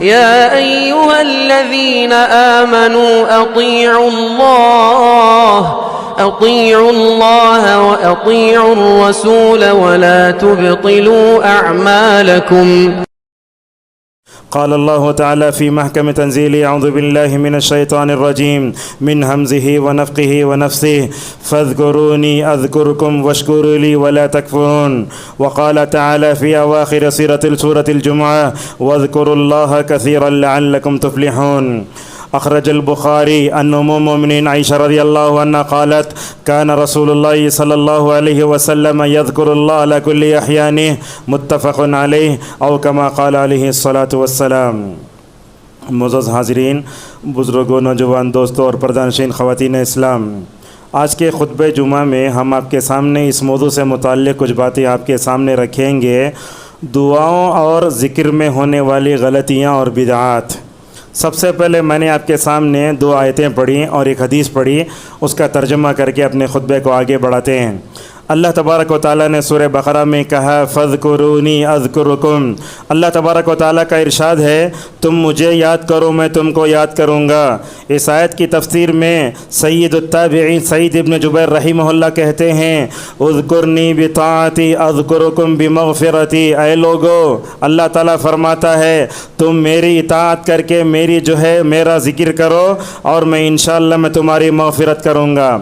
يا أيها الذين آمنوا أطيعوا الله وأطيعوا الرسول ولا تبطلوا أعمالكم. قال الله تعالى في محكم تنزيله: أعوذ بالله من الشيطان الرجيم من همزه ونفخه ونفثه فاذكروني أذكركم واشكروا لي ولا تكفرون. وقال تعالى في أواخر سورة الجمعة: واذكروا الله كثيرا لعلكم تفلحون. أخرج البخاري عن أم المؤمنين عائشة رضي الله عنها قالت: كان رسول الله صلى الله عليه وسلم يذكر الله على كل أحيانه متفق عليه أو كما قال عليه الصلاة والسلام. معزز حاضرین، بزرگوں، نوجوان دوستوں اور پردہ خواتین اسلام، آج کے خطبہ جمعہ میں ہم آپ کے سامنے اس موضوع سے متعلق کچھ باتیں آپ کے سامنے رکھیں گے: دعاؤں اور ذکر میں ہونے والی غلطیاں اور بدعات۔ سب سے پہلے میں نے آپ کے سامنے 2 آیتیں پڑھی اور ایک حدیث پڑھی، اس کا ترجمہ کر کے اپنے خطبے کو آگے بڑھاتے ہیں۔ اللہ تبارک و تعالیٰ نے سورہ بقرہ میں کہا: فَاذْكُرُونِي أَذْكُرُكُمْ۔ اللہ تبارک و تعالیٰ کا ارشاد ہے: تم مجھے یاد کرو، میں تم کو یاد کروں گا۔ اس آیت کی تفسیر میں سید التابعین سعید ابن جبیر رحمہ اللہ کہتے ہیں: اذکرنی بطاعتی اذکرکم بمغفرتی۔ اے لوگو، اللہ تعالیٰ فرماتا ہے تم میری اطاعت کر کے میرا ذکر کرو اور میں انشاءاللہ میں تمہاری مغفرت کروں گا۔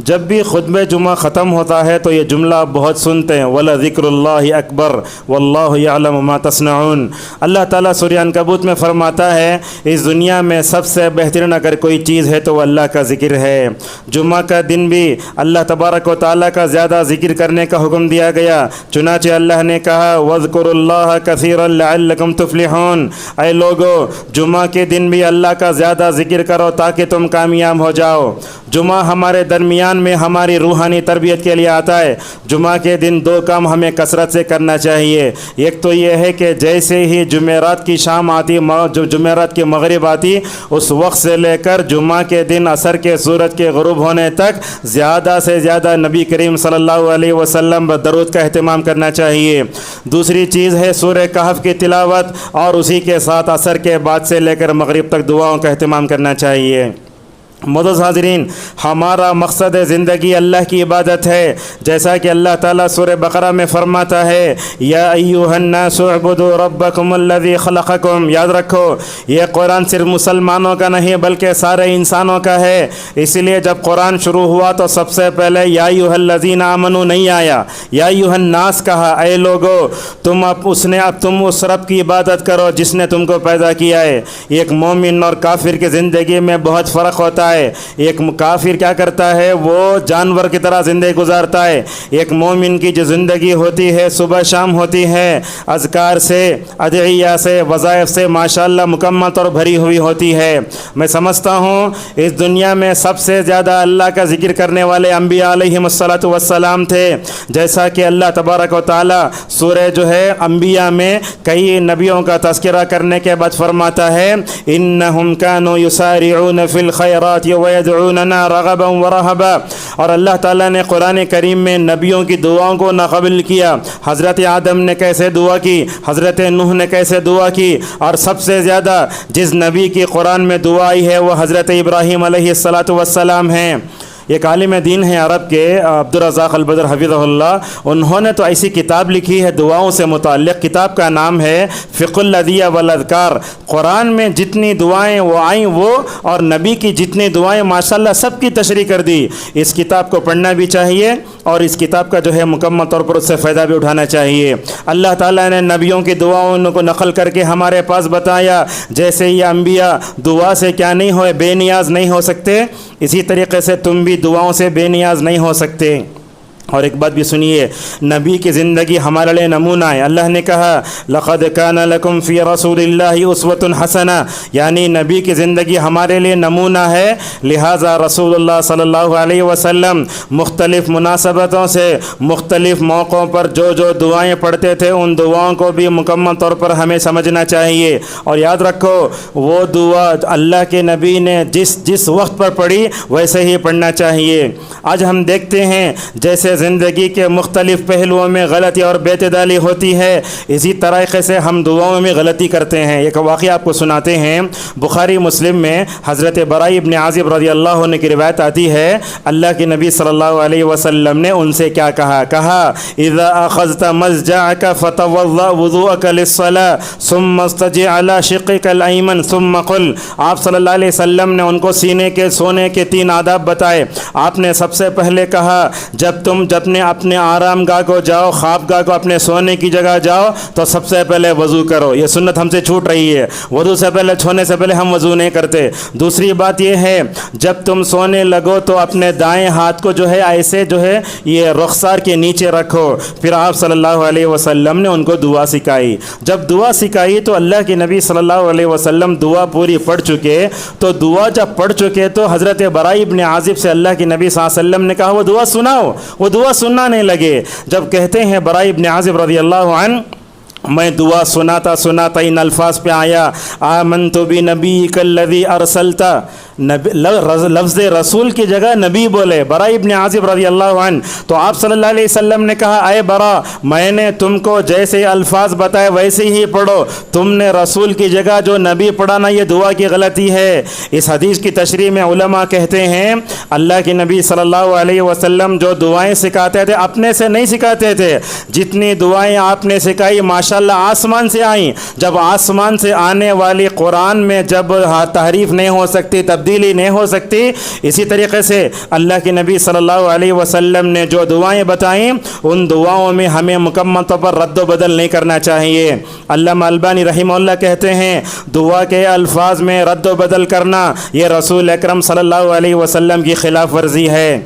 جب بھی خطبہ جمعہ ختم ہوتا ہے تو یہ جملہ بہت سنتے ہیں: وَلَذِكْرُ اللَّهِ أَكْبَرُ وَاللَّهُ يَعْلَمُ مَا تَصْنَعُونَ۔ اللہ تعالیٰ سورہ عنکبوت میں فرماتا ہے اس دنیا میں سب سے بہترین اگر کوئی چیز ہے تو وہ اللہ کا ذکر ہے۔ جمعہ کا دن بھی اللہ تبارک و تعالیٰ کا زیادہ ذکر کرنے کا حکم دیا گیا، چنانچہ اللہ نے کہا: وَاذْكُرُوا اللَّهَ كَثِيرًا لَعَلَّكُمْ تُفْلِحُونَ۔ اے لوگو، جمعہ کے دن بھی اللہ کا زیادہ ذکر کرو تاکہ تم کامیاب ہو جاؤ۔ جمعہ ہمارے درمیان میں ہماری روحانی تربیت کے لیے آتا ہے۔ جمعہ کے دن 2 کام ہمیں کثرت سے کرنا چاہیے۔ ایک تو یہ ہے کہ جیسے ہی جمعرات کی شام آتی، جمعرات کی مغرب آتی، اس وقت سے لے کر جمعہ کے دن عصر کے سورج کے غروب ہونے تک زیادہ سے زیادہ نبی کریم صلی اللہ علیہ وسلم درود کا اہتمام کرنا چاہیے۔ دوسری چیز ہے سورہ کہف کی تلاوت، اور اسی کے ساتھ عصر کے بعد سے لے کر مغرب تک دعاؤں کا اہتمام کرنا چاہیے۔ معزز حاضرین، ہمارا مقصد زندگی اللہ کی عبادت ہے، جیسا کہ اللہ تعالیٰ سورہ بقرہ میں فرماتا ہے: یا ایھا الناس اعبدوا ربکم الذی خلقکم۔ یاد رکھو، یہ قرآن صرف مسلمانوں کا نہیں بلکہ سارے انسانوں کا ہے۔ اس لیے جب قرآن شروع ہوا تو سب سے پہلے یا ایھا الذین آمنوا نہیں آیا، یا ایھا الناس کہا۔ اے لوگو، تم اس رب کی عبادت کرو جس نے تم کو پیدا کیا ہے۔ ایک مومن اور کافر کی زندگی میں بہت فرق ہوتا ہے۔ ایک کافر کیا کرتا ہے؟ وہ جانور کی طرح زندگی گزارتا ہے۔ ایک مومن کی جو زندگی ہوتی ہے صبح شام ہوتی ہے، اذکار سے، ادعیہ سے، وظائف سے ماشاءاللہ مکمل اور بھری ہوئی ہوتی ہے۔ میں سمجھتا ہوں اس دنیا میں سب سے زیادہ اللہ کا ذکر کرنے والے انبیاء علیہم الصلاۃ والسلام تھے، جیسا کہ اللہ تبارک و تعالیٰ سورہ انبیاء میں کئی نبیوں کا تذکرہ کرنے کے بعد فرماتا ہے: انہم کانوا یسارعون فی الخیرات وَيَدْعُونَنَا رَغَبًا وَرَهَبًا۔ اور اللہ تعالیٰ نے قرآن کریم میں نبیوں کی دعاؤں کو ناقابل کیا۔ حضرت آدم نے کیسے دعا کی، حضرت نوح نے کیسے دعا کی، اور سب سے زیادہ جس نبی کی قرآن میں دعا آئی ہے وہ حضرت ابراہیم علیہ السلام ہیں۔ ایک عالم دین ہیں عرب کے، عبدالرزاق البدر حفظہ اللہ، انہوں نے تو ایسی کتاب لکھی ہے دعاؤں سے متعلق، کتاب کا نام ہے فقہ الادعیہ والاذکار۔ قرآن میں جتنی دعائیں وہ آئیں وہ اور نبی کی جتنی دعائیں ماشاءاللہ سب کی تشریح کر دی۔ اس کتاب کو پڑھنا بھی چاہیے اور اس کتاب کا مکمل طور پر اس سے فائدہ بھی اٹھانا چاہیے۔ اللہ تعالیٰ نے نبیوں کی دعاؤں کو نقل کر کے ہمارے پاس بتایا، جیسے یہ انبیاء دعا سے کیا نہیں ہوئے، بے نیاز نہیں ہو سکتے، اسی طریقے سے تم بھی دعاؤں سے بے نیاز نہیں ہو سکتے۔ اور ایک بات بھی سنیے، نبی کی زندگی ہمارے لیے نمونہ ہے۔ اللہ نے کہا: لقد کان لکم فی رسول اللہ اسوۃ حسنہ، یعنی نبی کی زندگی ہمارے لیے نمونہ ہے۔ لہٰذا رسول اللہ صلی اللہ علیہ وسلم مختلف مناسبتوں سے مختلف موقعوں پر جو دعائیں پڑھتے تھے ان دعاؤں کو بھی مکمل طور پر ہمیں سمجھنا چاہیے۔ اور یاد رکھو، وہ دعا اللہ کے نبی نے جس وقت پر پڑھی ویسے ہی پڑھنا چاہیے۔ آج ہم دیکھتے ہیں جیسے زندگی کے مختلف پہلوؤں میں غلطی اور بے اعتدالی ہوتی ہے، اسی طریقے سے ہم دعاؤں میں غلطی کرتے ہیں۔ ایک واقعہ آپ کو سناتے ہیں، بخاری مسلم میں حضرت براء ابن عازب رضی اللہ عنہ کی روایت آتی ہے، اللہ کے نبی صلی اللہ علیہ وسلم نے ان سے کیا کہا؟ اذا اخذت مضجعك فتوضا وضوءك للصلاة ثم استجع على شقك الایمن ثم قل۔ آپ صلی اللہ علیہ وسلم نے ان کو سینے کے سونے کے 3 آداب بتائے۔ آپ نے سب سے پہلے کہا جب تم اپنے آرام گاہ کو جاؤ، خواب گاہ کو، اپنے سونے کی جگہ جاؤ تو سب سے پہلے وضو کرو۔ یہ سنت ہم سے چھوٹ رہی ہے، وضو سے پہلے چھونے سے پہلے ہم وضو نہیں کرتے۔ دوسری بات یہ ہے جب تم سونے لگو تو اپنے دائیں ہاتھ کو جو ہے ایسے جو ہے یہ رخسار کے نیچے رکھو۔ پھر آپ صلی اللہ علیہ وسلم نے ان کو دعا سکھائی۔ جب دعا سکھائی تو اللہ کے نبی صلی اللہ علیہ وسلم دعا پوری پڑھ چکے، تو دعا جب پڑھ چکے تو حضرت براء ابن عازب سے اللہ کے نبی صلی اللہ علیہ وسلم نے کہا وہ دعا سناؤ۔ وہ دعا سننا نہیں لگے۔ جب کہتے ہیں براء ابن عازب رضی اللہ عنہ، میں دعا سناتا ان الفاظ پہ آیا آمنت بنبیک الذی ارسلت، لفظ رسول کی جگہ نبی بولے براء ابن عازب رضی اللہ عنہ۔ تو آپ صلی اللہ علیہ وسلم نے کہا اے براء، میں نے تم کو جیسے الفاظ بتائے ویسے ہی پڑھو، تم نے رسول کی جگہ جو نبی پڑھانا یہ دعا کی غلطی ہے۔ اس حدیث کی تشریح میں علماء کہتے ہیں اللہ کے نبی صلی اللہ علیہ وسلم جو دعائیں سکھاتے تھے اپنے سے نہیں سکھاتے تھے، جتنی دعائیں آپ نے سکھائی ماشاءاللہ آسمان سے آئیں۔ جب آسمان سے آنے والی قرآن میں جب تحریف نہیں ہو سکتی، تبدیلی نہیں ہو سکتی، اسی طریقے سے اللہ کے نبی صلی اللہ علیہ وسلم نے جو دعائیں بتائیں ان دعاؤں میں ہمیں مکمل طور پر رد و بدل نہیں کرنا چاہیے۔ علامہ البانی رحمہ اللہ کہتے ہیں دعا کے الفاظ میں رد و بدل کرنا یہ رسول اکرم صلی اللہ علیہ وسلم کی خلاف ورزی ہے۔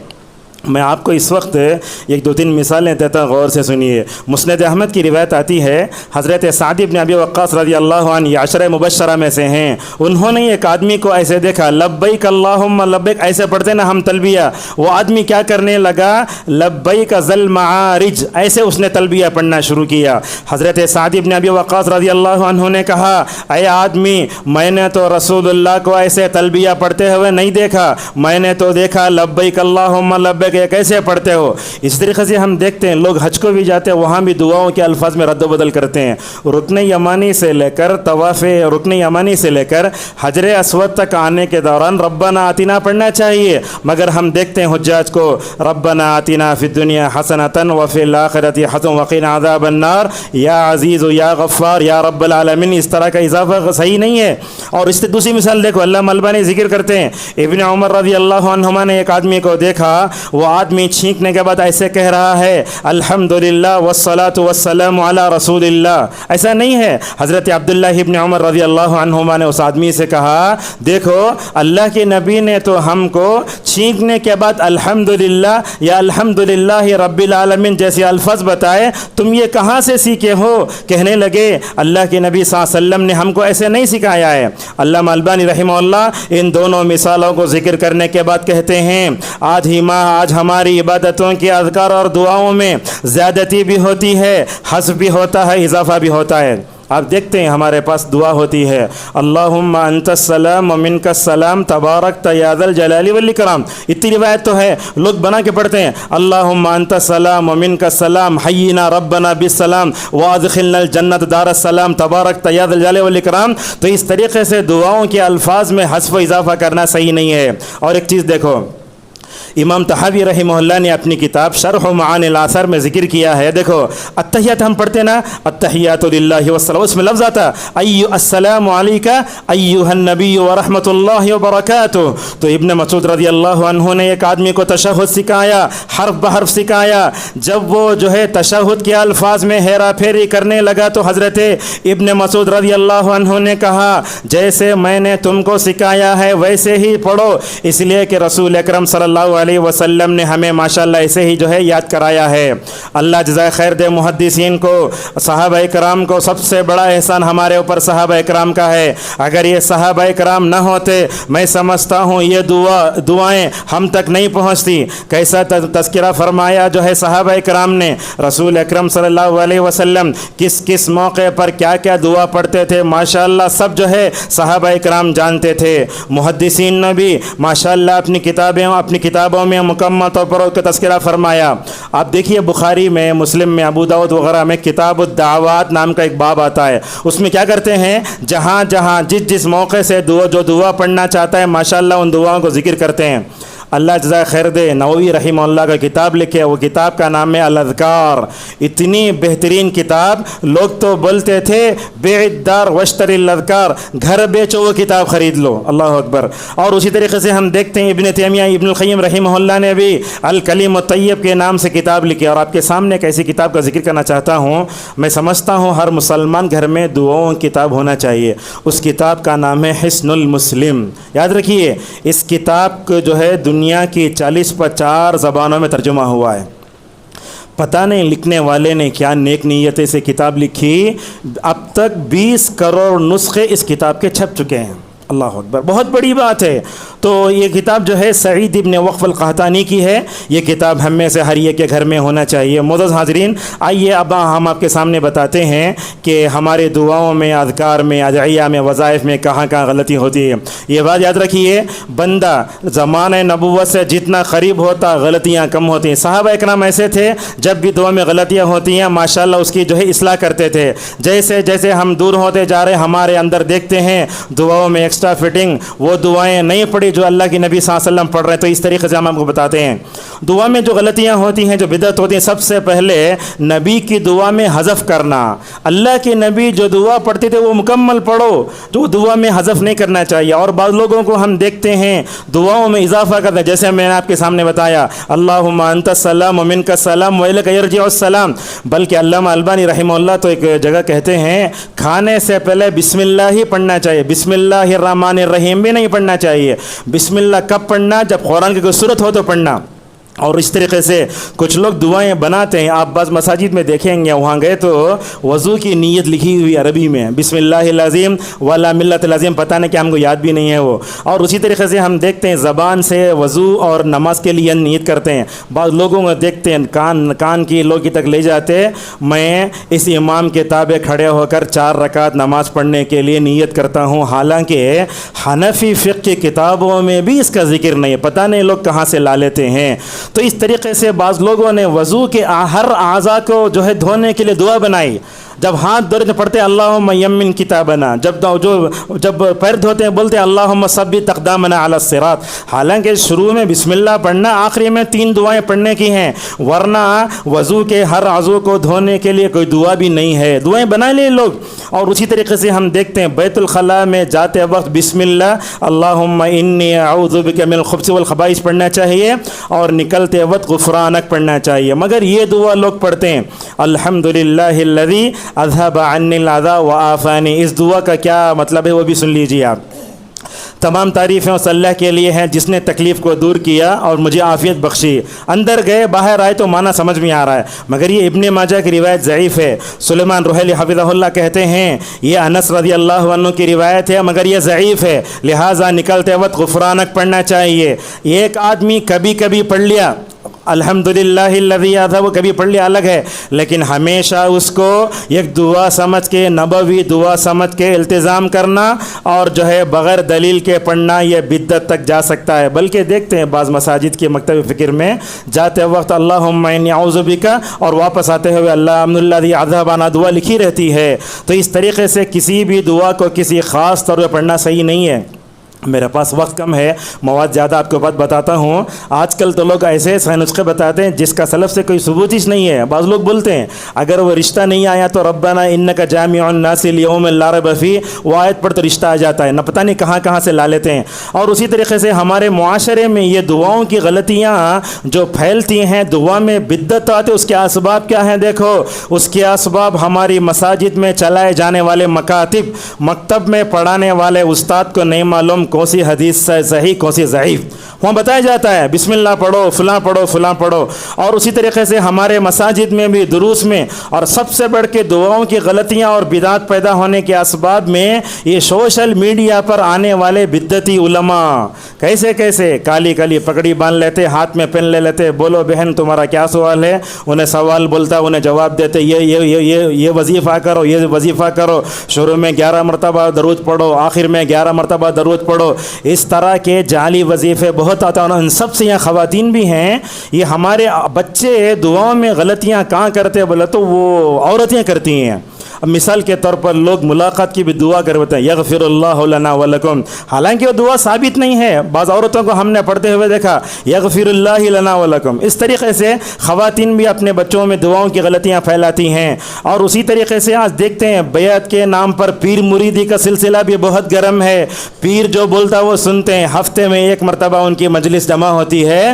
میں آپ کو اس وقت 1-2-3 مثالیں دیتا ہوں، غور سے سنیے۔ مسند احمد کی روایت آتی ہے حضرت سعد بن ابی وقاص رضی اللہ عنہ یہ 10 مبشرہ میں سے ہیں، انہوں نے ایک آدمی کو ایسے دیکھا لبیک اللہم لبیک ایسے پڑھتے نا ہم تلبیہ، وہ آدمی کیا کرنے لگا لبیک ذل معارج ایسے اس نے تلبیہ پڑھنا شروع کیا۔ حضرت سعد بن ابی وقاص رضی اللہ عنہ نے کہا اے آدمی میں نے تو رسول اللہ کو ایسے تلبیہ پڑھتے ہوئے نہیں دیکھا، میں نے تو دیکھا لبیک اللہم لبیک کہ کیسے پڑھتے ہو۔ اس طریقے سے ہم دیکھتے ہیں لوگ حج کو بھی جاتے ہیں، وہاں بھی دعاؤں کے الفاظ میں رد و بدل کرتے ہیں۔ رکن یمانی سے لے کر طواف رکن یمانی سے لے کر حجر اسود تک آنے کے دوران ربنا آتنا پڑھنا چاہیے، مگر ہم دیکھتے ہیں حجاج کو ربنا آتنا فی الدنیا حسنۃ وفی الآخرۃ حسنۃ وقنا عذاب النار، یا عزیز یا غفار یا رب العالمین، اس طرح کا اضافہ صحیح نہیں ہے۔ اور اس سے دوسری مثال دیکھو، علامہ البانی ذکر کرتے ہیں ابن عمر رضی اللہ عنہما نے ایک آدمی کو دیکھا، وہ آدمی چھینکنے کے بعد ایسے کہہ رہا ہے الحمدللہ والصلاۃ والسلام علی رسول اللہ، ایسا نہیں ہے۔ حضرت عبداللہ ابن عمر رضی اللہ عنہما نے اس آدمی سے کہا دیکھو اللہ کے نبی نے تو ہم کو چھینکنے کے بعد الحمدللہ یا الحمدللہ رب العالمین جیسے الفاظ بتائے، تم یہ کہاں سے سیکھے ہو؟ کہنے لگے اللہ کے نبی صلی اللہ علیہ وسلم نے ہم کو ایسے نہیں سکھایا ہے۔ علامہ البانی رحمہ اللہ ان دونوں مثالوں کو ذکر کرنے کے بعد کہتے ہیں آج ہماری عبادتوں کے اذکار اور دعاؤں میں زیادتی بھی ہوتی ہے، حذف بھی ہوتا ہے، اضافہ بھی ہوتا ہے۔ آپ دیکھتے ہیں ہمارے پاس دعا ہوتی ہے اللہم انت السلام ومنک السلام تبارکت یا ذا الجلال والاکرام، اتنی روایت تو ہے، لوگ بنا کے پڑھتے ہیں اللہم انت السلام ومنک السلام حینا ربنا بالسلام وادخلنا الجنت دار السلام تبارکت یا ذا الجلال والاکرام۔ تو اس طریقے سے دعاؤں کے الفاظ میں حذف و اضافہ کرنا صحیح نہیں ہے۔ اور ایک چیز دیکھو، امام طحاوی رحمہ اللہ نے اپنی کتاب شرح معانی الاثر میں ذکر کیا ہے، دیکھو التحیات ہم پڑھتے نا التحیات للہ والصلاۃ، اس میں لفظ آتا السلام علیک ایھا النبی ورحمۃ اللہ وبرکاتہ۔ تو ابن مسعود رضی اللہ عنہ نے ایک آدمی کو تشہد سکھایا، حرف بحرف سکھایا، جب وہ جو ہے تشہد کے الفاظ میں ہیرا پھیری کرنے لگا تو حضرت ابن مسعود رضی اللہ عنہ نے کہا جیسے میں نے تم کو سکھایا ہے ویسے ہی پڑھو، اس لیے کہ رسول اکرم صلی اللہ علیہ وسلم نے ہمیں ماشاءاللہ ایسے ہی جو ہے یاد کرایا ہے۔ اللہ جزائے خیر دے محدثین کو، صحابہ کرام کو، سب سے بڑا احسان ہمارے اوپر صحابہ کرام کا ہے۔ اگر یہ صحابہ کرام نہ ہوتے میں سمجھتا ہوں یہ دعائیں ہم تک نہیں پہنچتی۔ کیسا تذکرہ فرمایا جو ہے صحابہ کرام نے، رسول اکرم صلی اللہ علیہ وسلم کس کس موقع پر کیا کیا دعا پڑھتے تھے ماشاءاللہ سب جو ہے صحابہ کرام جانتے تھے۔ محدثین نے بھی ماشاءاللہ اپنی کتابوں کتابوں میں مکمل طور پر اس کا تذکرہ فرمایا۔ آپ دیکھیے بخاری میں، مسلم میں، ابو داؤد وغیرہ میں کتاب الدعوات نام کا ایک باب آتا ہے۔ اس میں کیا کرتے ہیں، جہاں جہاں جس موقع سے جو دعا پڑھنا چاہتا ہے ماشاءاللہ ان دعاؤں کو ذکر کرتے ہیں۔ اللہ جزائے خیر دے، نووی رحمہ اللہ کا کتاب لکھے، وہ کتاب کا نام ہے الاذکار۔ اتنی بہترین کتاب، لوگ تو بولتے تھے بیع الدار واشتری الاذکار، گھر بیچو وہ کتاب خرید لو، اللہ اکبر۔ اور اسی طریقے سے ہم دیکھتے ہیں ابن تیمیہ، ابن القیم رحمہ اللہ نے بھی الکلیم الطیب کے نام سے کتاب لکھی۔ اور آپ کے سامنے ایک ایسی کتاب کا ذکر کرنا چاہتا ہوں، میں سمجھتا ہوں ہر مسلمان گھر میں دعاؤں کی کتاب ہونا چاہیے۔ اس کتاب کا نام ہے حصن المسلم۔ یاد رکھیے اس کتاب کو جو ہے دنیا کی 40-50 زبانوں میں ترجمہ ہوا ہے۔ پتہ نہیں لکھنے والے نے کیا نیک نیتیں سے کتاب لکھی، اب تک 20 کروڑ نسخے اس کتاب کے چھپ چکے ہیں، اللہ اکبر، بہت بڑی بات ہے۔ تو یہ کتاب جو ہے سعید ابن وقف القحطانی کی ہے۔ یہ کتاب ہم میں سے ہر ایک کے گھر میں ہونا چاہیے۔ معزز حاضرین، آئیے اب ہم آپ کے سامنے بتاتے ہیں کہ ہمارے دعاؤں میں، اذکار میں، ادعیہ میں، وظائف میں کہاں کہاں غلطی ہوتی ہے۔ یہ بات یاد رکھیے، بندہ زمانہ نبوت سے جتنا قریب ہوتا غلطیاں کم ہوتی ہیں۔ صحابہ اکرام ایسے تھے، جب بھی دعا میں غلطیاں ہوتی ہیں ماشاءاللہ اس کی جو ہے اصلاح کرتے تھے۔ جیسے جیسے ہم دور ہوتے جا رہے ہمارے اندر دیکھتے ہیں دعاؤں میں ایکسٹرا فٹنگ، وہ دعائیں نہیں پڑھی جو اللہ کی نبی صلی اللہ علیہ وسلم پڑھ رہے ہیں۔ تو اس طریقے سے ہم آپ کو بتاتے ہیں دعا میں جو غلطیاں ہوتی ہیں، جو بدعت ہوتی ہیں، سب سے پہلے نبی کی دعا میں حذف کرنا۔ اللہ کے نبی جو دعا پڑھتے تھے وہ مکمل پڑھو، تو دعا میں حذف نہیں کرنا چاہیے۔ اور بعض لوگوں کو ہم دیکھتے ہیں دعاؤں میں اضافہ کرتے ہیں، جیسے میں نے آپ کے سامنے بتایا اللہم انت السلام و منک السلام و الیک یرجع السلام۔ بلکہ علامہ البانی رحمہ اللہ تو ایک جگہ کہتے ہیں کھانے سے پہلے بسم اللہ ہی پڑھنا چاہیے، بسم اللہ الرحمن الرحیم بھی نہیں پڑھنا چاہیے۔ بسم اللہ کب پڑھنا؟ جب قرآن کی کوئی صورت ہو تو پڑھنا۔ اور اس طریقے سے کچھ لوگ دعائیں بناتے ہیں، آپ بعض مساجد میں دیکھیں گے وہاں گئے تو وضو کی نیت لکھی ہوئی عربی میں، بسم اللہ العظیم ولا ملت العظیم، پتہ نہیں کہ ہم کو یاد بھی نہیں ہے وہ۔ اور اسی طریقے سے ہم دیکھتے ہیں زبان سے وضو اور نماز کے لیے نیت کرتے ہیں۔ بعض لوگوں کو دیکھتے ہیں کان کی لوگی تک لے جاتے، میں اس امام کے تابع کھڑے ہو کر 4 رکعت نماز پڑھنے کے لیے نیت کرتا ہوں، حالانکہ حنفی فقہ کی کتابوں میں بھی اس کا ذکر نہیں ہے، پتہ نہیں لوگ کہاں سے لا لیتے ہیں۔ تو اس طریقے سے بعض لوگوں نے وضو کے ہر اعضاء کو جو ہے دھونے کے لیے دعا بنائی۔ جب ہاتھ دھوتے پڑھتے اللہم یمن کتابنا، جب پیر دھوتے ہیں بولتے اللہم ثبت اقدامنا علی الصراط۔ حالانکہ شروع میں بسم اللہ پڑھنا، آخری میں 3 دعائیں پڑھنے کی ہیں، ورنہ وضو کے ہر عضو کو دھونے کے لیے کوئی دعا بھی نہیں ہے، دعائیں بنا لیے لوگ۔ اور اسی طریقے سے ہم دیکھتے ہیں بیت الخلاء میں جاتے وقت بسم اللہ اللہم انی اعوذ بک من الخبث والخبائث پڑھنا چاہیے، اور نکلتے وقت غفرانک پڑھنا چاہیے۔ مگر یہ دعا لوگ پڑھتے ہیں الحمدللہ الذی اذهب عنی الاذى وعافانی، اس دعا کا کیا مطلب ہے وہ بھی سن لیجیے آپ۔ تمام تعریفیں اس اللہ کے لیے ہیں جس نے تکلیف کو دور کیا اور مجھے عافیت بخشی۔ اندر گئے باہر آئے تو معنی سمجھ میں آ رہا ہے، مگر یہ ابن ماجہ کی روایت ضعیف ہے۔ سلیمان روحیلی حفظہ اللہ کہتے ہیں یہ انس رضی اللہ عنہ کی روایت ہے، مگر یہ ضعیف ہے، لہٰذا نکلتے وقت غفرانک پڑھنا چاہیے۔ ایک آدمی کبھی کبھی پڑھ لیا الحمدللہ الذی اذهب، وہ کبھی پڑھ لیا الگ ہے، لیکن ہمیشہ اس کو ایک دعا سمجھ کے، نبوی دعا سمجھ کے التزام کرنا، اور جو ہے بغیر دلیل کے پڑھنا یہ بدعت تک جا سکتا ہے۔ بلکہ دیکھتے ہیں بعض مساجد کے مکتب فکر میں جاتے وقت اللہم انی اعوذ بک، اور واپس آتے ہوئے اللہم الذی اذهب عنا دعا لکھی رہتی ہے۔ تو اس طریقے سے کسی بھی دعا کو کسی خاص طور پہ پڑھنا صحیح نہیں ہے۔ میرے پاس وقت کم ہے، مواد زیادہ آپ کو بات بتاتا ہوں۔ آج کل تو لوگ ایسے ایسے نسخے بتاتے ہیں جس کا سلف سے کوئی ثبوت ہی نہیں ہے۔ بعض لوگ بولتے ہیں اگر وہ رشتہ نہیں آیا تو ربنا انک جامع الناس لیوم لا ریب فیہ، وہ آیت پر تو رشتہ آ جاتا ہے، نہ پتہ نہیں کہاں کہاں سے لا لیتے ہیں۔ اور اسی طریقے سے ہمارے معاشرے میں یہ دعاؤں کی غلطیاں جو پھیلتی ہیں، دعا میں بدعت آتے، اس کے اسباب کیا ہیں دیکھو۔ اس کے اسباب ہماری مساجد میں چلائے جانے والے مکاتب، مکتب میں پڑھانے والے استاد کو نہیں معلوم کون سی حدیث سے صحیح کون سی ضعیف، وہاں بتایا جاتا ہے بسم اللہ پڑھو، فلاں پڑھو، فلاں پڑھو۔ اور اسی طریقے سے ہمارے مساجد میں بھی دروس میں، اور سب سے بڑھ کے دعاؤں کی غلطیاں اور بدعت پیدا ہونے کے اسباب میں یہ سوشل میڈیا پر آنے والے بدعتی علماء کیسے کالی کالی پگڑی باندھ لیتے، ہاتھ میں پین لے لیتے، بولو بہن تمہارا کیا سوال ہے، انہیں سوال بولتا انہیں جواب دیتے، یہ وظیفہ کرو، یہ وظیفہ کرو، شروع میں 11 مرتبہ درود پڑھو، آخر میں 11 مرتبہ درود پڑھو۔ پڑھو. اس طرح کے جعلی وظیفے بہت آتے ہیں اور ان سب سے یہاں خواتین بھی ہیں. یہ ہمارے بچے دعاؤں میں غلطیاں کہاں کرتے بولے تو وہ عورتیں کرتی ہیں. اب مثال کے طور پر لوگ ملاقات کی بھی دعا کرتے ہیں یغفر اللہ لنا ولکم، حالانکہ وہ دعا ثابت نہیں ہے. بعض عورتوں کو ہم نے پڑھتے ہوئے دیکھا یغفر اللہ لنا ولکم. اس طریقے سے خواتین بھی اپنے بچوں میں دعاؤں کی غلطیاں پھیلاتی ہیں. اور اسی طریقے سے آج دیکھتے ہیں بیعت کے نام پر پیر مریدی کا سلسلہ بھی بہت گرم ہے. پیر جو بولتا وہ سنتے ہیں. ہفتے میں ایک مرتبہ ان کی مجلس جمع ہوتی ہے،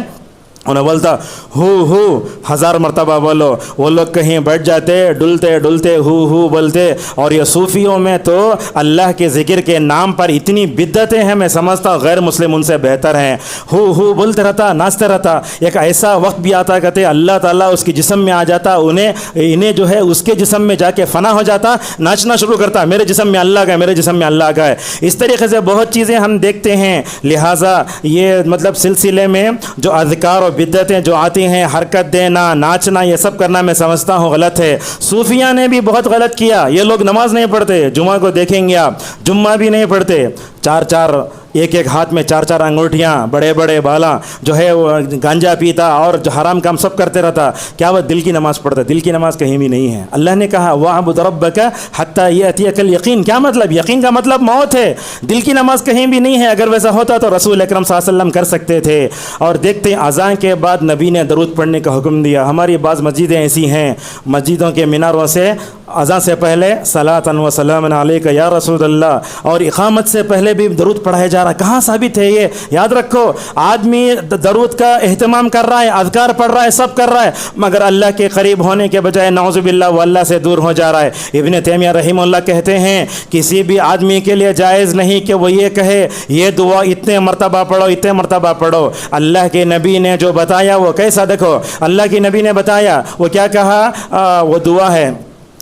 انہیں بولتا ہو 1000 مرتبہ بولو. وہ لوگ کہیں بیٹھ جاتے ڈلتے ڈلتے ہو بولتے. اور یہ صوفیوں میں تو اللہ کے ذکر کے نام پر اتنی بدعتیں ہیں، میں سمجھتا ہوں غیر مسلم ان سے بہتر ہیں. ہو بولتے رہتا، ناچتے رہتا. ایک ایسا وقت بھی آتا کہتے اللہ تعالیٰ اس کی جسم میں آ جاتا، انہیں جو ہے اس کے جسم میں جا کے فنا ہو جاتا، ناچنا شروع کرتا میرے جسم میں اللہ کا ہے، میرے جسم میں اللہ کا ہے. اس طریقے سے بہت چیزیں ہم دیکھتے ہیں. لہٰذا یہ مطلب سلسلے میں جو اذکار اور بدعتیں جو آتی ہیں، حرکت دینا، ناچنا، یہ سب کرنا میں سمجھتا ہوں غلط ہے. صوفیہ نے بھی بہت غلط کیا. یہ لوگ نماز نہیں پڑھتے، جمعہ کو دیکھیں گے آپ، جمعہ بھی نہیں پڑھتے. 4 ایک ہاتھ میں 4 انگوٹھیاں، بڑے بڑے بالا، جو ہے وہ گانجا پیتا اور جو حرام کام سب کرتے رہتا. کیا وہ دل کی نماز پڑھتا؟ دل کی نماز کہیں بھی نہیں ہے. اللہ نے کہا وَاعْبُدْ رَبَّكَ حَتَّى يَأْتِيَكَ الْيَقِينُ. کیا مطلب؟ یقین کا مطلب موت ہے. دل کی نماز کہیں بھی نہیں ہے. اگر ویسا ہوتا تو رسول اکرم صلی اللہ علیہ وسلم کر سکتے تھے. اور دیکھتے ہیں اذان کے بعد نبی نے درود پڑھنے کا حکم دیا. ہماری بعض مسجدیں ایسی ہیں، مسجدوں کے میناروں سے اذان سے پہلے صلاۃ و سلام علیک یا رسول اللہ، اور اقامت سے پہلے بھی درود پڑھایا جا رہا. کہاں ثابت ہے یہ؟ یاد رکھو، آدمی درود کا اہتمام کر رہا ہے، اذکار پڑھ رہا ہے، سب کر رہا ہے، مگر اللہ کے قریب ہونے کے بجائے نعوذ باللہ وہ اللہ سے دور ہو جا رہا ہے. ابن تیمیہ رحمہ اللہ کہتے ہیں کسی بھی آدمی کے لیے جائز نہیں کہ وہ یہ کہے یہ دعا اتنے مرتبہ پڑھو، اتنے مرتبہ پڑھو. اللہ کے نبی نے جو بتایا وہ کیسا دیکھو. اللہ کے نبی نے بتایا وہ کیا کہا، وہ دعا ہے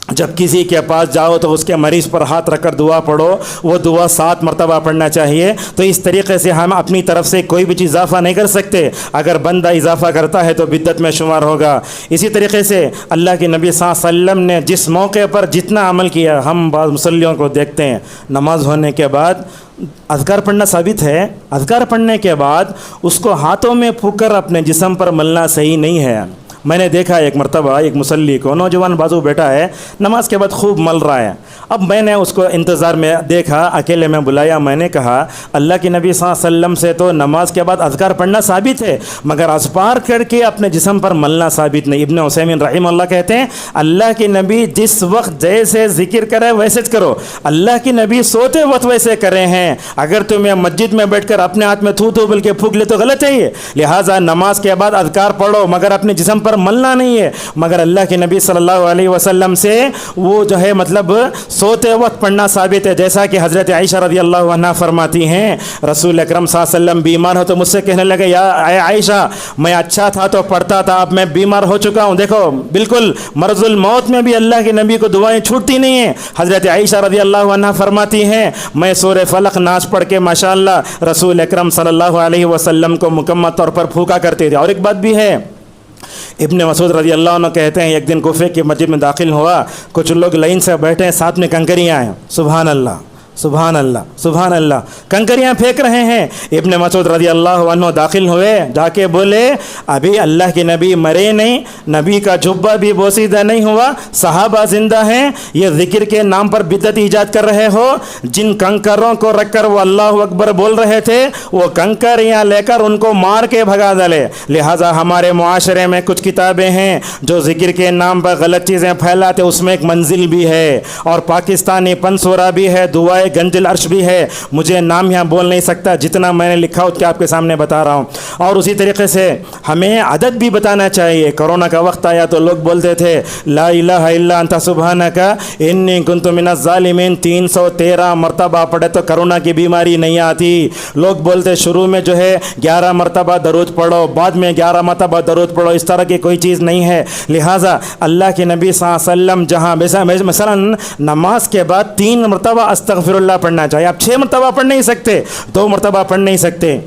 جب کسی کے پاس جاؤ تو اس کے مریض پر ہاتھ رکھ کر دعا پڑھو. وہ دعا 7 مرتبہ پڑھنا چاہیے. تو اس طریقے سے ہم اپنی طرف سے کوئی بھی چیز اضافہ نہیں کر سکتے. اگر بندہ اضافہ کرتا ہے تو بدعت میں شمار ہوگا. اسی طریقے سے اللہ کے نبی صلی اللہ علیہ وسلم نے جس موقع پر جتنا عمل کیا، ہم بعض مصلیوں کو دیکھتے ہیں نماز ہونے کے بعد اذکار پڑھنا ثابت ہے. اذکار پڑھنے کے بعد اس کو ہاتھوں میں پھونک کر اپنے جسم پر ملنا صحیح نہیں ہے. میں نے دیکھا ایک مرتبہ ایک مصلی کو، نوجوان بازو بیٹا ہے، نماز کے بعد خوب مل رہا ہے. اب میں نے اس کو انتظار میں دیکھا، اکیلے میں بلایا. میں نے کہا اللہ کے نبی صلی اللہ علیہ وسلم سے تو نماز کے بعد اذکار پڑھنا ثابت ہے، مگر اذکار کر کے اپنے جسم پر ملنا ثابت نہیں. ابن عثیمین رحمہ اللہ کہتے ہیں اللہ کے نبی جس وقت جیسے ذکر کرے ویسے کرو. اللہ کے نبی سوتے وقت ویسے کرے ہیں. اگر تمہیں مسجد میں بیٹھ کر اپنے ہاتھ میں تھو بل کے پھونک لے تو غلط ہے یہ. لہٰذا نماز کے بعد اذکار پڑھو مگر اپنے جسم پر ملنا نہیں ہے. مگر اللہ کے نبی صلی اللہ علیہ وسلم سے وہ جو ہے مطلب سوتے وقت پڑھنا ثابت ہے. جیسا کہ حضرت عائشہ رضی اللہ عنہا فرماتی ہیں رسول اکرم صلی اللہ علیہ وسلم بیمار ہو تو مجھ سے کہنے لگے یا عائشہ میں اچھا تھا تو پڑھتا تھا، اب میں بیمار ہو چکا ہوں. دیکھو بالکل مرض الموت میں بھی اللہ کے نبی کو دعائیں چھوٹتی نہیں ہیں. حضرت عائشہ رضی اللہ عنہا فرماتی ہیں میں سورہ فلق ناس پڑھ کے ماشاءاللہ رسول اکرم صلی اللہ علیہ وسلم کو مکمل طور پر پھونکا کرتے تھے. اور ایک بات بھی ہے، ابن مسعود رضی اللہ عنہ کہتے ہیں ایک دن کوفے کی مسجد میں داخل ہوا، کچھ لوگ لائن سے بیٹھے ہیں، ساتھ میں کنکریاں ہیں. سبحان اللہ سبحان اللہ سبحان اللہ، کنکریاں پھینک رہے ہیں. ابن مسعود رضی اللہ عنہ داخل ہوئے، جا کے بولے ابھی اللہ کے نبی مرے نہیں، نبی کا جبہ بھی بوسیدہ نہیں ہوا، صحابہ زندہ ہیں، یہ ذکر کے نام پر بدعت ایجاد کر رہے ہو. جن کنکروں کو رکھ کر وہ اللہ اکبر بول رہے تھے وہ کنکر یہاں لے کر ان کو مار کے بھگا ڈالے. لہٰذا ہمارے معاشرے میں کچھ کتابیں ہیں جو ذکر کے نام پر غلط چیزیں پھیلاتے، اس میں ایک منزل بھی ہے اور پاکستانی پنسورا بھی ہے، دعائے گنج العرش بھی ہے. مجھے نام یہاں بول نہیں سکتا، جتنا میں نے لکھا اس کے آپ کے سامنے بتا رہا ہوں. اور اسی طریقے سے ہمیں عدد بھی بتانا چاہیے. کرونا کا وقت آیا تو لوگ بولتے تھے لا الہ الا انت سبحانک انی کنت من الظالمین، 313 مرتبہ پڑھے تو کرونا کی بیماری نہیں آتی. لوگ بولتے شروع میں جو ہے 11 مرتبہ درود پڑھو، بعد میں 11 مرتبہ درود پڑھو. اس طرح کی کوئی چیز نہیں ہے. لہٰذا اللہ کے نبی صلی اللہ علیہ وسلم جہاں مثلا نماز کے بعد 3 مرتبہ استغفر اللہ پڑھنا چاہیے. آپ 6 مرتبہ پڑھ نہیں سکتے، 2 مرتبہ پڑھ نہیں سکتے.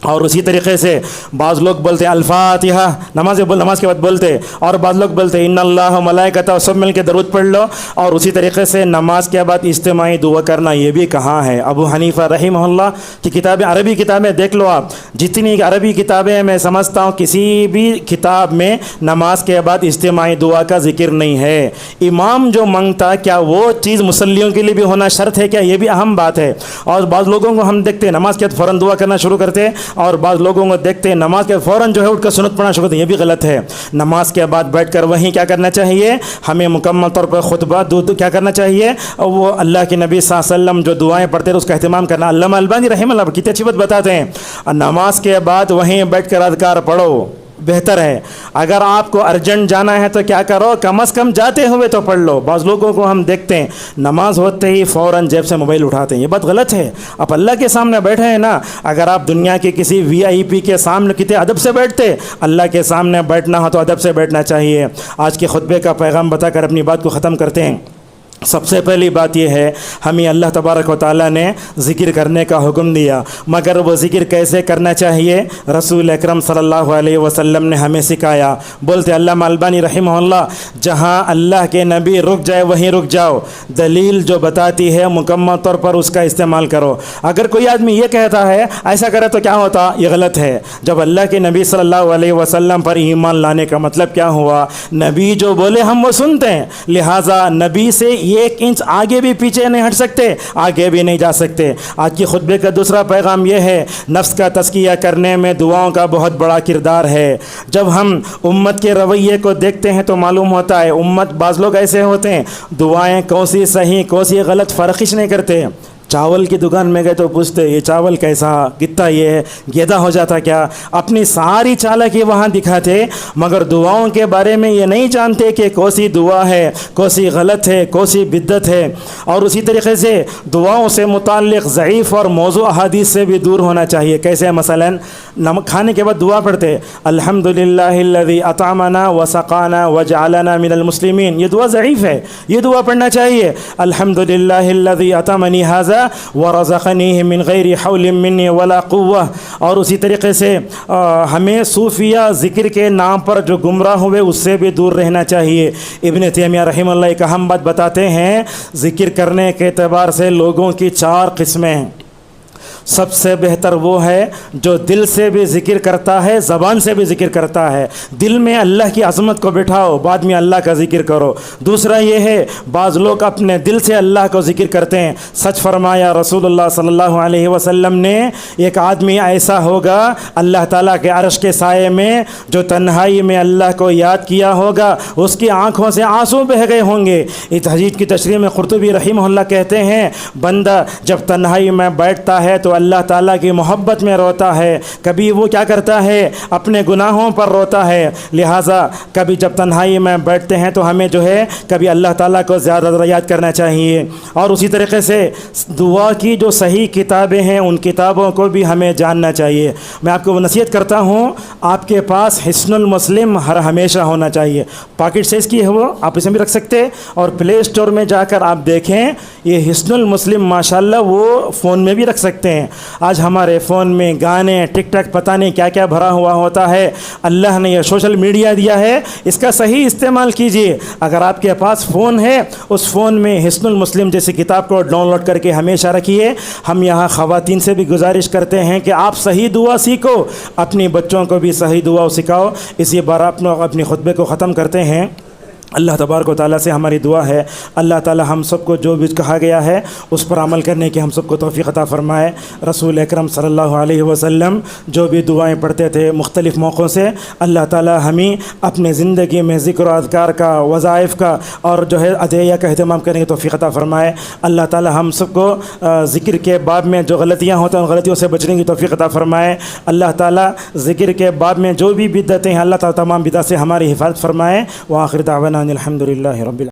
اور اسی طریقے سے بعض لوگ بولتے ہیں الفاتحہ، نماز کے بعد بولتے، اور بعض لوگ بولتے ان اللہ و ملائکتہ، سب مل کے درود پڑھ لو۔ اور اسی طریقے سے نماز کے بعد اجتماعی دعا کرنا یہ بھی کہاں ہے؟ ابو حنیفہ رحمہ اللہ کی کتابیں، عربی کتابیں دیکھ لو آپ، جتنی عربی کتابیں میں سمجھتا ہوں کسی بھی کتاب میں نماز کے بعد اجتماعی دعا کا ذکر نہیں ہے۔ امام جو منگتا کیا وہ چیز مصلیوں کے لیے بھی ہونا شرط ہے کیا؟ یہ بھی اہم بات ہے۔ اور بعض لوگوں کو ہم دیکھتے ہیں نماز کے بعد فوراً دعا کرنا شروع کرتے، اور بعض لوگوں کو دیکھتے ہیں نماز کے فوراً جو ہے اٹھ کر سنت پڑھنا شروع کرتے ہیں، یہ بھی غلط ہے۔ نماز کے بعد بیٹھ کر وہیں کیا کرنا چاہیے؟ ہمیں مکمل طور پر خطبہ کیا کرنا چاہیے؟ وہ اللہ کے نبی صلی اللہ علیہ وسلم جو دعائیں پڑھتے تھے اس کا اہتمام کرنا۔ علامہ البانی رحمہ اللہ کتنی اچھی بات بتاتے ہیں، نماز کے بعد وہیں بیٹھ کر اذکار پڑھو، بہتر ہے۔ اگر آپ کو ارجنٹ جانا ہے تو کیا کرو، کم از کم جاتے ہوئے تو پڑھ لو۔ بعض لوگوں کو ہم دیکھتے ہیں نماز ہوتے ہی فوراً جیب سے موبائل اٹھاتے ہیں، یہ بات غلط ہے۔ آپ اللہ کے سامنے بیٹھے ہیں نا، اگر آپ دنیا کے کسی VIP کے سامنے کتنے ادب سے بیٹھتے، اللہ کے سامنے بیٹھنا ہو تو ادب سے بیٹھنا چاہیے۔ آج کے خطبے کا پیغام بتا کر اپنی بات کو ختم کرتے ہیں۔ سب سے پہلی بات یہ ہے، ہمیں اللہ تبارک و تعالیٰ نے ذکر کرنے کا حکم دیا، مگر وہ ذکر کیسے کرنا چاہیے؟ رسول اکرم صلی اللہ علیہ وسلم نے ہمیں سکھایا۔ بولتے علامہ البانی رحمہ اللہ، جہاں اللہ کے نبی رک جائے وہیں رک جاؤ، دلیل جو بتاتی ہے مکمل طور پر اس کا استعمال کرو۔ اگر کوئی آدمی یہ کہتا ہے ایسا کرے تو کیا ہوتا؟ یہ غلط ہے۔ جب اللہ کے نبی صلی اللہ علیہ وسلم پر ایمان لانے کا مطلب کیا ہوا؟ نبی جو بولے ہم وہ سنتے ہیں، لہٰذا نبی سے 1 انچ آگے بھی پیچھے نہیں ہٹ سکتے، آگے بھی نہیں جا سکتے۔ آج کی خطبے کا دوسرا پیغام یہ ہے، نفس کا تزکیہ کرنے میں دعاؤں کا بہت بڑا کردار ہے۔ جب ہم امت کے رویے کو دیکھتے ہیں تو معلوم ہوتا ہے امت بعض لوگ ایسے ہوتے ہیں دعائیں کوسی صحیح کوسی غلط فرقش نہیں کرتے۔ چاول کی دکان میں گئے تو پوچھتے یہ چاول کیسا، کتنا یہ گیدا ہو جاتا کیا، اپنی ساری چالاکی وہاں دکھاتے، مگر دعاؤں کے بارے میں یہ نہیں جانتے کہ کوسی دعا ہے، کوسی غلط ہے، کوسی بدعت ہے۔ اور اسی طریقے سے دعاؤں سے متعلق ضعیف اور موضوع احادیث سے بھی دور ہونا چاہیے۔ کیسے؟ مثلا کھانے کے بعد دعا پڑھتے الحمدللہ الذی اطعمنا وسقانا وجعلنا من المسلمین، یہ دعا ضعیف ہے، یہ دعا پڑھنا چاہیے۔ الحمدللہ الذی اطعمنی ھذا ورزقنیہ من غیر حول منی ولا قوہ۔ اور اسی طریقے سے ہمیں صوفیہ ذکر کے نام پر جو گمراہ ہوئے اس سے بھی دور رہنا چاہیے۔ ابن تیمیہ رحمہ اللہ ایک اہم بات بتاتے ہیں، ذکر کرنے کے اعتبار سے لوگوں کی 4 قسمیں ہیں۔ سب سے بہتر وہ ہے جو دل سے بھی ذکر کرتا ہے، زبان سے بھی ذکر کرتا ہے۔ دل میں اللہ کی عظمت کو بٹھاؤ، بعد میں اللہ کا ذکر کرو۔ دوسرا یہ ہے بعض لوگ اپنے دل سے اللہ کو ذکر کرتے ہیں۔ سچ فرمایا رسول اللہ صلی اللہ علیہ وسلم نے، ایک آدمی ایسا ہوگا اللہ تعالیٰ کے عرش کے سائے میں جو تنہائی میں اللہ کو یاد کیا ہوگا، اس کی آنکھوں سے آنسو بہہ گئے ہوں گے۔ اس حدیث کی تشریح میں قرطبی رحمہ اللہ کہتے ہیں، بندہ جب تنہائی میں بیٹھتا ہے تو اللہ تعالیٰ کی محبت میں روتا ہے، کبھی وہ کیا کرتا ہے اپنے گناہوں پر روتا ہے۔ لہٰذا کبھی جب تنہائی میں بیٹھتے ہیں تو ہمیں جو ہے کبھی اللہ تعالیٰ کو زیادہ یاد کرنا چاہیے۔ اور اسی طریقے سے دعا کی جو صحیح کتابیں ہیں ان کتابوں کو بھی ہمیں جاننا چاہیے۔ میں آپ کو نصیحت کرتا ہوں، آپ کے پاس حصن المسلم ہمیشہ ہونا چاہیے۔ پاکٹ سائز کی ہے وہ، آپ اسے بھی رکھ سکتے، اور پلے اسٹور میں جا کر آپ دیکھیں یہ حصن المسلم ماشاءاللہ وہ فون میں بھی رکھ سکتے ہیں۔ آج ہمارے فون میں گانے ٹک ٹک پتہ نہیں کیا کیا بھرا ہوا ہوتا ہے۔ اللہ نے یہ سوشل میڈیا دیا ہے، اس کا صحیح استعمال کیجیے۔ اگر آپ کے پاس فون ہے اس فون میں حصن المسلم جیسی کتاب کو ڈاؤن لوڈ کر کے ہمیشہ رکھیے۔ ہم یہاں خواتین سے بھی گزارش کرتے ہیں کہ آپ صحیح دعا سیکھو، اپنی بچوں کو بھی صحیح دعا سکھاؤ۔ اسی بار اپنی خطبے کو ختم کرتے ہیں۔ اللہ تبارک و تعالیٰ سے ہماری دعا ہے اللہ تعالیٰ ہم سب کو جو بھی کہا گیا ہے اس پر عمل کرنے کی ہم سب کو توفیق عطا فرمائے۔ رسول اکرم صلی اللہ علیہ وسلم جو بھی دعائیں پڑھتے تھے مختلف موقعوں سے، اللہ تعالیٰ ہمیں اپنے زندگی میں ذکر و اذکار کا، وظائف کا اور جو ہے ادعیہ کا اہتمام کرنے کی توفیق عطا فرمائے۔ اللہ تعالیٰ ہم سب کو ذکر کے باب میں جو غلطیاں ہوتی ہیں ان غلطیوں سے بچنے کی توفیق عطا فرمائے۔ اللہ تعالیٰ ذکر کے باب میں جو بھی بدعتیں ہیں اللہ تعالیٰ تمام بدعت سے ہماری حفاظت فرمائے۔ وآخر دعوانا الحمد للہ رب العالمین۔